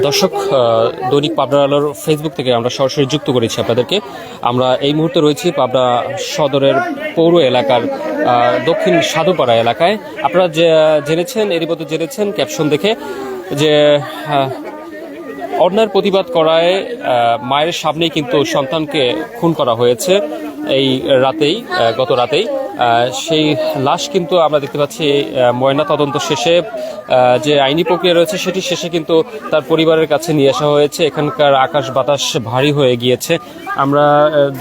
দর্শক, দৈনিক পাবনার আলোর ফেসবুক থেকে আমরা সরাসরি যুক্ত করেছি আপনাদেরকে। আমরা এই মুহূর্তে রয়েছি পাবনা সদরের পৌর এলাকার দক্ষিণ সাধুপাড়া এলাকায়। আপনারা জেনেছেন, এরই মধ্যে জেনেছেন ক্যাপশন দেখে যে অন্যায়ের প্রতিবাদ করায় মায়ের সামনেই কিন্তু সন্তানকে খুন করা হয়েছে এই রাতেই, গত রাতেই। সেই লাশ কিন্তু আমরা দেখতে পাচ্ছি ময়না তদন্ত শেষে যে আইনি প্রক্রিয়া রয়েছে সেটি শেষে কিন্তু তার পরিবারের কাছে নিয়ে আসা হয়েছে। এখানকার আকাশ বাতাস ভারী হয়ে গিয়েছে। আমরা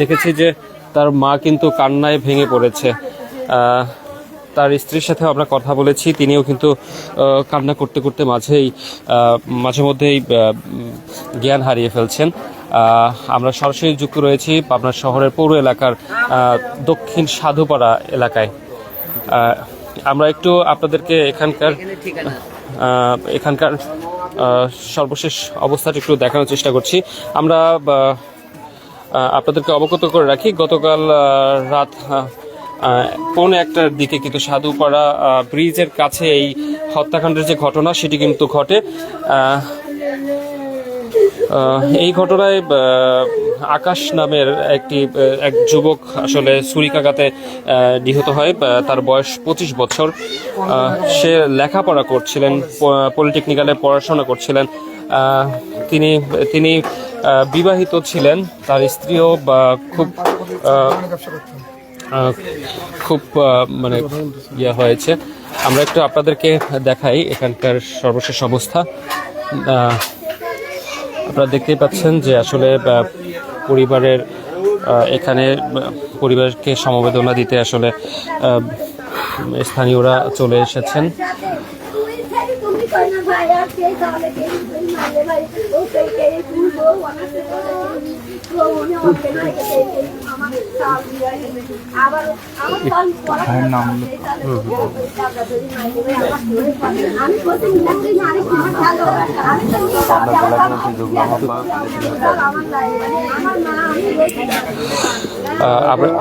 দেখেছি যে তার মা কিন্তু কান্নায় ভেঙে পড়েছে। তার স্ত্রীর সাথে আমরা কথা বলেছি, তিনিও কিন্তু কান্না করতে করতে মাঝে মধ্যেই জ্ঞান হারিয়ে ফেলছেন। আমরা সরাসরি যুক্ত রয়েছি পাবনা শহরের পৌর এলাকার দক্ষিণ সাধুপাড়া এলাকায়। আমরা একটু আপনাদেরকে এখানকার সর্বশেষ অবস্থাটা একটু দেখানোর চেষ্টা করছি। আমরা আপনাদেরকে অবগত করে রাখি, গতকাল রাত 1:45টার দিকে কিন্তু সাধুপাড়া ব্রিজের কাছে এই হত্যাকাণ্ডের যে ঘটনা সেটি কিন্তু ঘটে। এই ঘটনায় আকাশ নামের এক যুবক আসলে ছুরিকাঘাতে নিহত হয়। তার বয়স 25 বছর। সে লেখাপড়া করছিলেন, পলিটেকনিক্যালে পড়াশোনা করছিলেন। তিনি বিবাহিত ছিলেন। তার স্ত্রীও খুব মানে ইয়ে হয়েছে। আমরা একটু আপনাদেরকে দেখাই এখানকার সর্বশেষ অবস্থা। আপনারা দেখতেই পাচ্ছেন যে আসলে পরিবারকে সমবেদনা দিতে আসলে স্থানীয়রা চলে এসেছেন।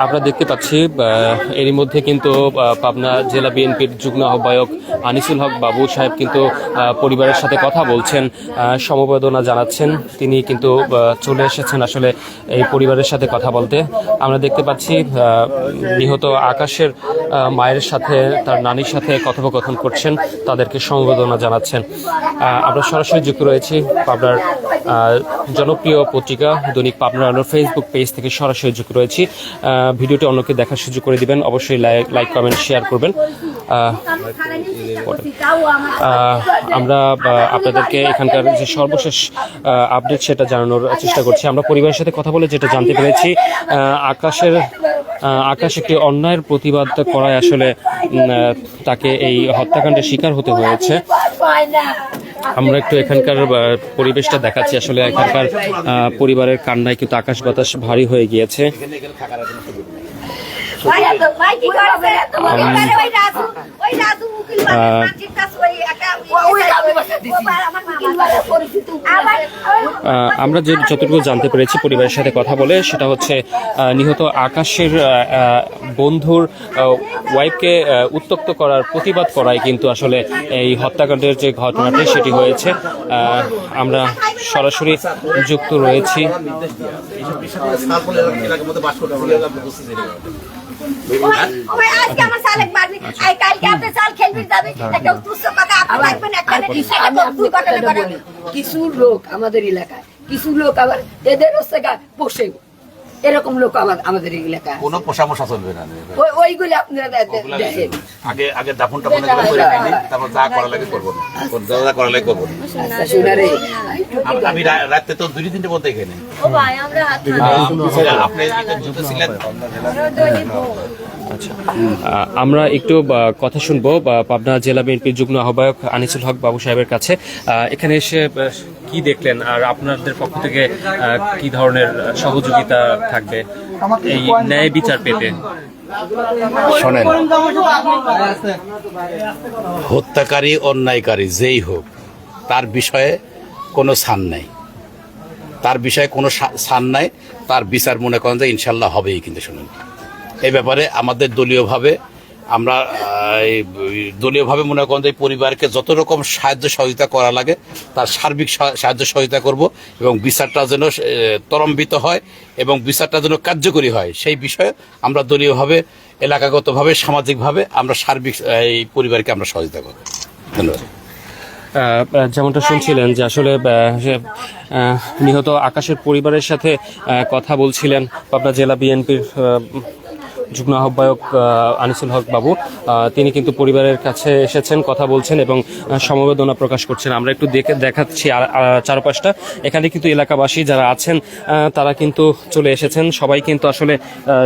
আমরা দেখতে পাচ্ছি এরই মধ্যে কিন্তু পাবনা জেলা বিএনপির যুগ্ম আহ্বায়ক আনিসুল হক বাবু সাহেব কিন্তু পরিবারের সাথে কথা বলছেন, সমবেদনা জানাচ্ছেন। তিনি কিন্তু চলে এসেছেন আসলে এই পরিবারের সাথে কথা বলতে। আমরা দেখতে পাচ্ছি নিহত আকাশের মায়ের সাথে, তার নানির সাথে কথোপকথন করছেন, তাদেরকে সমবেদনা জানাচ্ছেন। আমরা সরাসরি যুক্ত রয়েছি পাবনার জনপ্রিয় পত্রিকা দৈনিক পাবনার আলোর ফেসবুক পেজ থেকে সরাসরি যুক্ত রয়েছি। ভিডিওটি অন্যকে দেখার সুযোগ করে দিবেন, অবশ্যই লাইক কমেন্ট শেয়ার করবেন। আমরা আপনাদেরকে এখানকার যে সর্বশেষ আপডেট সেটা জানানোর চেষ্টা করছি। আমরা পরিবারের সাথে কথা বলে যেটা জানতে পেরেছি, আকাশ একটি অন্যায়ের প্রতিবাদ করায় আসলে তাকে এই হত্যাকাণ্ডের শিকার হতে হয়েছে। আমরা একটু এখানকার পরিবেশটা দেখাচ্ছি। আসলে এখানকার পরিবারের কান্নায় কিন্তু আকাশ বাতাস ভারী হয়ে গিয়েছে। আমরা যতটুকু জানতে পেরেছি পরিবারের সাথে কথা বলে, সেটা হচ্ছে নিহত আকাশের বন্ধুর ওয়াইফকে উত্ত্যক্ত করার প্রতিবাদ করায় কিন্তু আসলে এই হত্যাকাণ্ডের যে ঘটনাটি সেটি হয়েছে। আমরা সরাসরি যুক্ত রয়েছি। কিছু লোক আমাদের এলাকায়, কিছু লোক আবার এদের হচ্ছে পোষে, এরকম লোক আমাদের এলাকায় কোনো পোষা মশা চলবে না। ওইগুলি আপনারা দেখেন, আগে দাফনটা মনে করে ফেলি, তারপর যা করা লাগে করবো না, যা করা লাগে করবো না। আমি রাতে তো 2-3টা বলতে এখানে আপনি ছিলেন। আচ্ছা, আমরা একটু কথা শুনবো পাবনা জেলা বিএনপির যুগ্ম আহ্বায়ক আনিসুল হক বাবু সাহেবের কাছে। এখানে এসে কি দেখলেন, আর আপনাদের পক্ষ থেকে কি ধরনের সহযোগিতা থাকবে এই ন্যায় বিচার পেতে? শোনেন, হত্যাকারী অন্যায়কারী যেই হোক তার বিষয়ে কোনো ছাড় নাই, তার বিচার মনে করেন যে ইনশাল্লাহ হবেই। কিন্তু শুনুন, এই ব্যাপারে আমাদের দলীয়ভাবে আমরা দলীয়ভাবে মনে করেন যে পরিবারকে যত রকম সাহায্য সহযোগিতা করা লাগে তার সার্বিক সাহায্য সহযোগিতা করব এবং বিচারটা যেন ত্বরান্বিত হয় এবং বিচারটা যেন কার্যকরী হয় সেই বিষয়ে আমরা দলীয়ভাবে, এলাকাগতভাবে, সামাজিকভাবে আমরা সার্বিক এই পরিবারকে আমরা সহযোগিতা করব। ধন্যবাদ। যেমনটা শুনছিলেন যে আসলে নিহত আকাশের পরিবারের সাথে কথা বলছিলেন পাবনা জেলা বিএনপির যুগ্ম আহ্বায়ক আনিসুল হক বাবু। তিনি কিন্তু পরিবারের কাছে এসেছেন, কথা বলছেন এবং সমবেদনা প্রকাশ করছেন। আমরা একটু দেখাচ্ছি চারপাশটা। এখানে কিন্তু এলাকাবাসী যারা আছেন তারা কিন্তু চলে এসেছেন। সবাই কিন্তু আসলে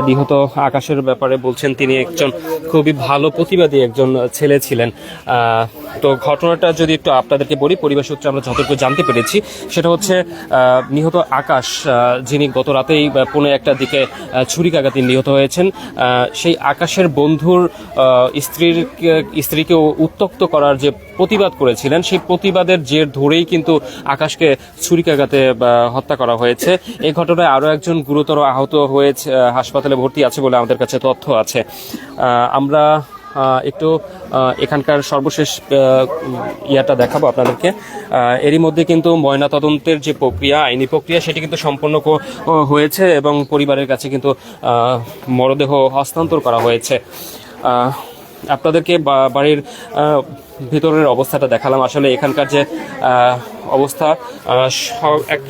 নিহত আকাশের ব্যাপারে বলছেন তিনি একজন খুবই ভালো প্রতিবাদী একজন ছেলে ছিলেন। তো ঘটনাটা যদি একটু আপনাদেরকে বলি, পরিবার সূত্রে আমরা যতটুকু জানতে পেরেছি সেটা হচ্ছে নিহত আকাশ, যিনি গত রাতেই 1:15টার দিকে ছুরিকাঘাতে নিহত হয়েছেন, সেই আকাশের বন্ধুর স্ত্রীকে উত্ত্যক্ত করার যে প্রতিবাদ করেছিলেন, সেই প্রতিবাদের জের ধরেই কিন্তু আকাশকে ছুরিকাঘাতে হত্যা করা হয়েছে। এই ঘটনায় আরও একজন গুরুতর আহত হয়েছে, হাসপাতালে ভর্তি আছে বলে আমাদের কাছে তথ্য আছে। আমরা একটু এখানকার সর্বশেষ ইয়াটা দেখাবো আপনাদেরকে। এরই মধ্যে কিন্তু ময়নাতদন্তের যে প্রক্রিয়া, আইনি প্রক্রিয়া, সেটি কিন্তু সম্পন্ন হয়েছে এবং পরিবারের কাছে কিন্তু মরদেহ হস্তান্তর করা হয়েছে। আপনাদেরকে বাড়ির ভিতরের অবস্থাটা দেখালাম। আসলে এখানকার যে অবস্থা, এক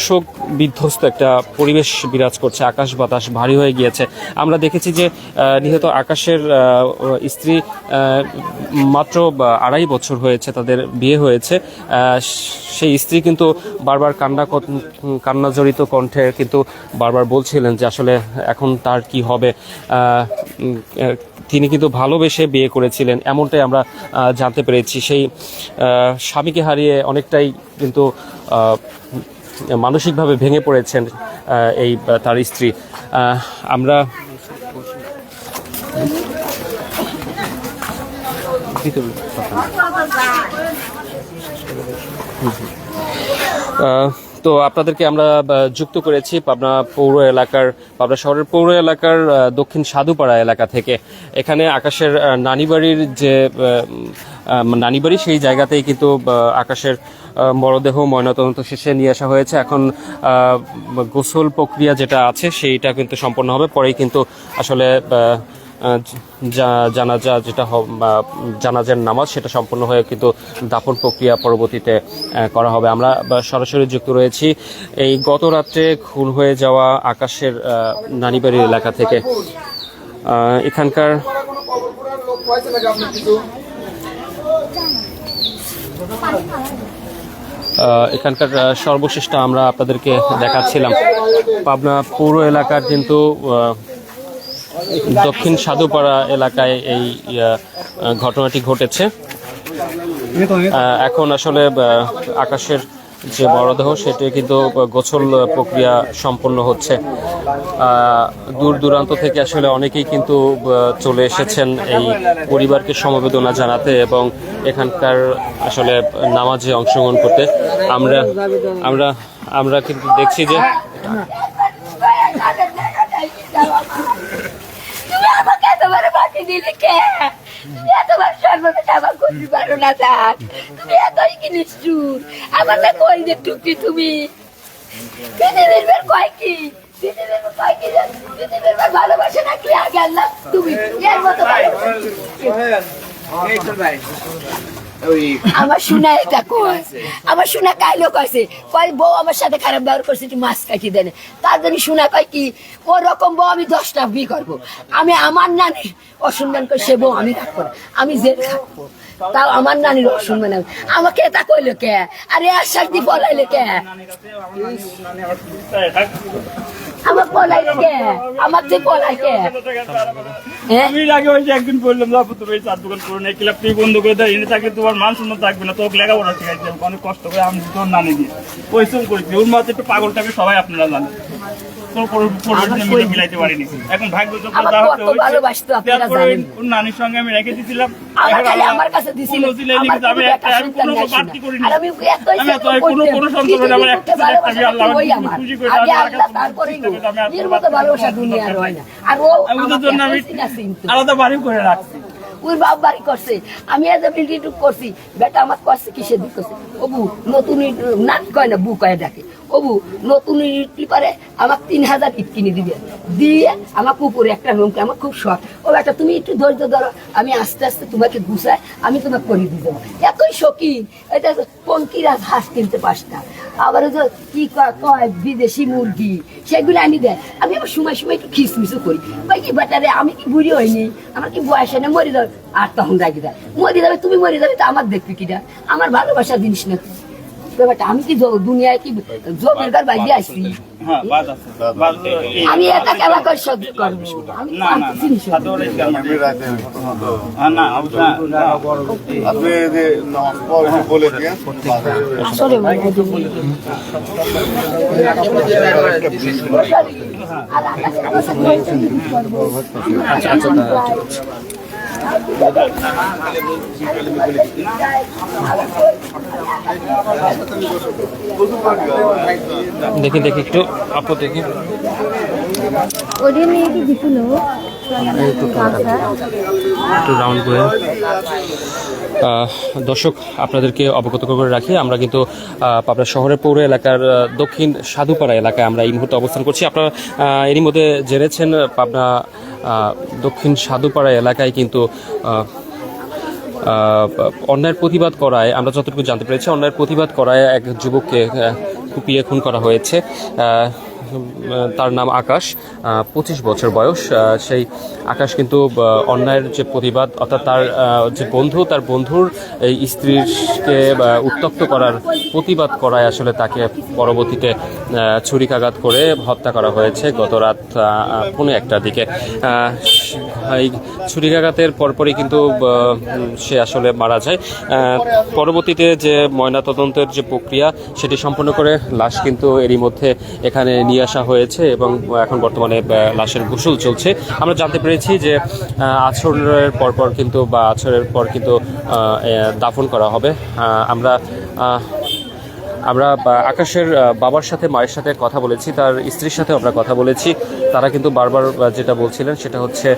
শোক বিধ্বস্ত একটা পরিবেশ বিরাজ করছে। আকাশ বাতাস ভারী হয়ে গিয়েছে। আমরা দেখেছি যে নিহত আকাশের স্ত্রী মাত্র 2.5 বছর হয়েছে তাদের বিয়ে হয়েছে। সেই স্ত্রী কিন্তু বারবার কান্নাজড়িত কণ্ঠে কিন্তু বারবার বলছিলেন যে আসলে এখন তার কি হবে। তিনি কিন্তু ভালোবেসে বিয়ে করেছিলেন, এমনটাই আমরা জানতে পেরেছি। সেই স্বামীকে হারিয়ে অনেকটাই কিন্তু মানসিকভাবে ভেঙে পড়েছেন এই তার স্ত্রী। আমরা তো আপনাদেরকে আমরা যুক্ত করেছি পাবনা শহরের পৌর এলাকার দক্ষিণ সাধুপাড়া এলাকা থেকে। এখানে আকাশের নানিবাড়ির যে নানিবাড়ি, সেই জায়গাতেই কিন্তু আকাশের মরদেহ ময়নাতদন্ত শেষে নিয়ে আসা হয়েছে। এখন গোসল প্রক্রিয়া যেটা আছে সেইটা কিন্তু সম্পন্ন হবে, পরেই কিন্তু আসলে জানাজা যেটা জানাজার নামাজ সেটা সম্পন্ন হয়ে কিন্তু দাফন প্রক্রিয়া পরবর্তীতে করা হবে। আমরা সরাসরি যুক্ত রয়েছি এই গত রাত্রে খুন হয়ে যাওয়া আকাশের নানিবাড়ির এলাকা থেকে। এখানকার সর্বশেষটা আমরা আপনাদেরকে দেখাচ্ছিলাম। পাবনা পৌর এলাকার কিন্তু দক্ষিণ সাধুপাড়া এলাকায় এই ঘটনাটি ঘটেছে। এখন আসলে আকাশের যে মরদেহ সেটি কিন্তু গোসল প্রক্রিয়া সম্পন্ন হচ্ছে। দূর দূরান্ত থেকে আসলে অনেকেই কিন্তু চলে এসেছেন এই পরিবারকে সমবেদনা জানাতে এবং এখানকার আসলে নামাজে অংশগ্রহণ করতে। আমরা কিন্তু দেখছি যে ভালোবাসা রাখলে আগে আল্লাহ তুমি এর মতো আমার শোনা এটা কয়, আমার শোনা কাইলেও কয়েছে কয় বউ আমার সাথে খারাপ ব্যবহার করছে, একটু মাছ কাটি দেন। তার জন্য শোনা কয় কি ওরকম বউ আমি 10টা বিয়ে করবো। আমি আমার নানি অসম্মান করে সে বউ আমি রাখবো না, আমি জেল থাকবো, তাও আমার নানির অসম্মান। আমাকে এটা কইলো কে? আরে আর শান্তি পলাইলে কে? আমার পলাইলে কে? আমার যে পলাই কে? আমি আগে ওই যে একদিন বললাম তুমি এই চার দোকান করে নেই, ক্লাব তুই বন্ধ করে দেয়, এনে থাকলে তোমার মান সম্মান থাকবে না। তোকে লেখাপড়া শিখাইছে অনেক কষ্ট করে, আমি তোর নানি দিয়ে পরিশ্রম করেছি। ওর মাঝে একটু পাগলটাকে সবাই আপনারা জানেন। তোর পরিবর্তন মিলাইতে পারিনি। এখন ভাগ্য চক্র আমার যা কত ভালোবাসতো আপনারা তারপরে জানেন। ওর নানির সঙ্গে আমি রেখে দিয়েছিলাম। আমার খালি এখন আমার কাছে দিছিল, কোনো ছেলে লিখে আমার আমি কোনো আমি কোনো সন্তান নাই বাড়তি শোনা। করিনি। আর আমি এতই আমি চেষ্টা কোনো করতাম, সন্তান আমার একটা ভালোবাসা আমি আল্লাহ ওই আমার। খুশি করে আগে আমি আল্লাহ, তারপরেই ও। এর মতো ভালোবাসা দুনিয়ার হয় না। আর ও আমি ওদের আমাকে জন্য আমি এতই চিনা চিনতো। আলাদা বাড়ি করে রাখছি। ওর বাপ বাড়ি করছে, আমি এজ এ বিল্ডিং করছি, বেটা আমার করছে কিসে দিক করছে, ওবু নতুন ইট নাট কয় না, বু কয়ে ডাকে, ওবু নতুন ইট পারে আমাকে 3000 ইট কিনে দিবে, দিয়ে আমাকে উপরে একটা রুম, আমার খুব শখ, ও বেটা তুমি একটু ধৈর্য ধরো, আমি আস্তে আস্তে তোমাকে গুছাই, আমি তোমাকে করে দিয়ে দেবো। এতই শৌখিন, এটা পঙ্কিরাজ হাঁস কিনতে পাস না, আবার ওই যে কি কয় বিদেশি মুরগি সেগুলো আনি দেয়। আমি আবার সময় সময় একটু খিসমিসও করি, ভাই কি বেটারে আমি কি বুড়ি হইনি, আমার কি বয়স হয় না, মরে যাবে। আর তখন রাখি দেয়, মরে যাবে তুমি, মরে যাবে তো আমার দেখবি কিনা, আমার ভালোবাসার জিনিস না ব্যাপারটা। আমি কি দুনিয়ায় কি জমের ঘর বাইরে আসছি, হ্যাঁ বাদ আছে, বাদ এই আমি একা কেলা করে সহ্য করবো, আমি না না পারতেছি না সহ্য। সাথে ওরা ইসলাম আমি রাতে হ্যাঁ না আপনি যে নামাজ পড়ে বলে দিয়ে আসলে মনে হয় তুমি- আর আকাশের কথা বলতে কি করবো? দেখি দেখি একটু আপু দেখি। ওদের মেয়ে কি দিছিল একটু রাউন্ড করে দর্শক আপনাদেরকে অবগত করে রাখি, আমরা কিন্তু পাবনা শহরের পৌর এলাকার দক্ষিণ সাধুপাড়া এলাকায় আমরা এই মুহূর্তে অবস্থান করছি। আপনারা এরই মধ্যে জেনেছেন পাবনা দক্ষিণ সাধুপাড়া এলাকায় কিন্তু অন্যায়ের প্রতিবাদ করায়, আমরা যতটুকু জানতে পেরেছি, অন্যায়ের প্রতিবাদ করায় এক যুবককে কুপিয়ে খুন করা হয়েছে। তার নাম আকাশ, 25 বছর বয়স। সেই আকাশ কিন্তু অন্যায়ের যে প্রতিবাদ, অর্থাৎ তার যে বন্ধু, তার বন্ধুর এই স্ত্রীকে উত্তপ্ত করার প্রতিবাদ করায় আসলে তাকে পরবর্তীতে ছুরিকাঘাত করে হত্যা করা হয়েছে গত রাত 1:15টার দিকে। এই ছুরিকাঘাতের পরপরই কিন্তু সে আসলে মারা যায়। পরবর্তীতে যে ময়নাতদন্তের যে প্রক্রিয়া সেটি সম্পন্ন করে লাশ কিন্তু এরই মধ্যে এখানে নিয়ে আসা হয়েছে এবং এখন বর্তমানে লাশের গোসল চলছে। আমরা জানতে পেরেছি যে আছরের পরপর কিন্তু বা আছরের পর কিন্তু দাফন করা হবে। আমরা আকাশের বাবার সাথে, মায়ের সাথে কথা বলেছি, তার স্ত্রীর সাথে আমরা কথা বলেছি। তারা কিন্তু বারবার যেটা বলছিলেন সেটা হচ্ছে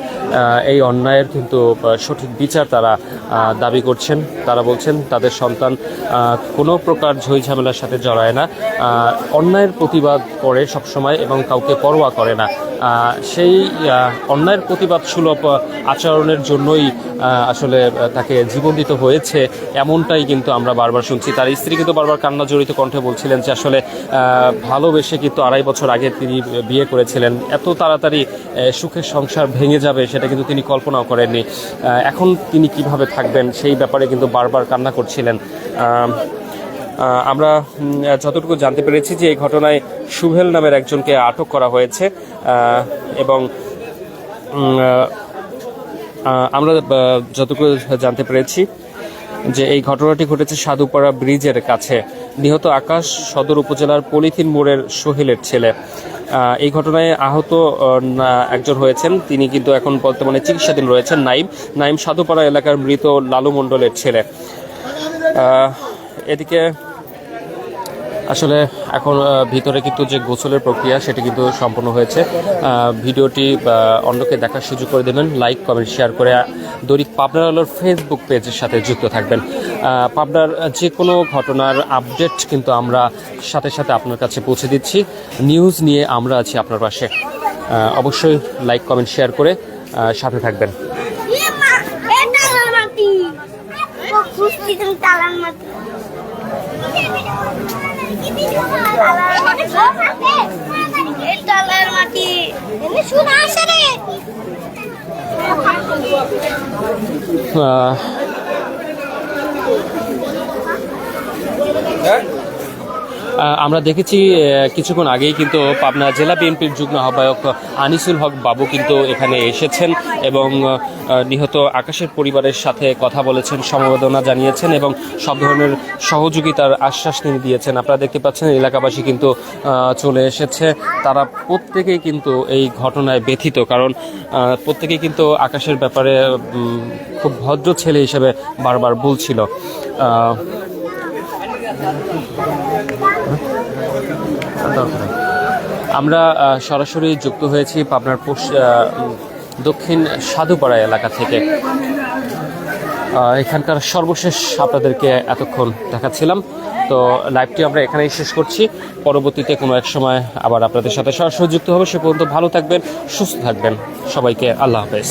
এই অন্যায়ের কিন্তু সঠিক বিচার তারা দাবি করছেন। তারা বলছেন তাদের সন্তান কোনো প্রকার ঝই ঝামেলার সাথে জড়ায় না, অন্যায়ের প্রতিবাদ করে সবসময় এবং কাউকে পরোয়া করে না। সেই অন্যায়ের প্রতিবাদ সুলভ আচরণের জন্যই আসলে তাকে জীবন দিতে হয়েছে, এমনটাই কিন্তু আমরা বারবার শুনছি। তার স্ত্রী কিন্তু বারবার কান্না জড়িত কণ্ঠে বলছিলেন যে আসলে ভালোবেসে কিন্তু 2.5 বছর আগে তিনি বিয়ে করেছিলেন, এত তাড়াতাড়ি সুখের সংসার ভেঙে যাবে সেটা কিন্তু তিনি কল্পনাও করেননি। এখন তিনি কিভাবে থাকবেন সেই ব্যাপারে কিন্তু বারবার কান্না করছিলেন। আমরা যতটুকু জানতে পেরেছি যে এই ঘটনায় সুহেল নামের একজনকে আটক করা হয়েছে এবং আমরা যতটুকু জানতে পেরেছি যে এই ঘটনাটি ঘটেছে সাধুপাড়া ব্রিজের কাছে। নিহত আকাশ সদর উপজেলার পলিথিন মোড়ের সোহেলের ছেলে। এই ঘটনায় আহত একজন হয়েছেন, তিনি কিন্তু এখন বর্তমানে চিকিৎসাধীন রয়েছেন। নাইম সাধুপাড়া এলাকার মৃত লালু মণ্ডলের ছেলে। এদিকে আসলে এখন ভিতরে কিন্তু যে গোসলের প্রক্রিয়া সেটি কিন্তু সম্পন্ন হয়েছে। ভিডিওটি অন্যকে দেখার সুযোগ করে দেবেন, লাইক কমেন্ট শেয়ার করে দৈনিক পাবনার আলোর ফেসবুক পেজের সাথে যুক্ত থাকবেন। পাবনার যে কোনো ঘটনার আপডেট কিন্তু আমরা সাথে সাথে আপনার কাছে পৌঁছে দিচ্ছি। নিউজ নিয়ে আমরা আছি আপনার পাশে। অবশ্যই লাইক কমেন্ট শেয়ার করে সাথে থাকবেন। আমরা দেখেছি কিছুক্ষণ আগেই কিন্তু পাবনা জেলা বিএনপির যুগ্ম আহ্বায়ক আনিসুল হক বাবু কিন্তু এখানে এসেছেন এবং নিহত আকাশের পরিবারের সাথে কথা বলেছেন, সমবেদনা জানিয়েছেন এবং সব ধরনের সহযোগিতার আশ্বাস তিনি দিয়েছেন। আপনারা দেখতে পাচ্ছেন এলাকাবাসী কিন্তু চলে এসেছে, তারা প্রত্যেকেই কিন্তু এই ঘটনায় ব্যথিত, কারণ প্রত্যেকেই কিন্তু আকাশের ব্যাপারে খুব ভদ্র ছেলে হিসেবে বারবার বলছিল। আমরা সরাসরি যুক্ত হয়েছি পাবনার দক্ষিণ সাধুপাড়া এলাকা থেকে। এখানকার সর্বশেষ আপনাদেরকে এতক্ষণ দেখাচ্ছিলাম। তো লাইভটি আমরা এখানেই শেষ করছি, পরবর্তীতে কোনো এক সময় আবার আপনাদের সাথে সরাসরি যুক্ত হবে। সে পর্যন্ত ভালো থাকবেন, সুস্থ থাকবেন, সবাইকে আল্লাহ হাফেজ।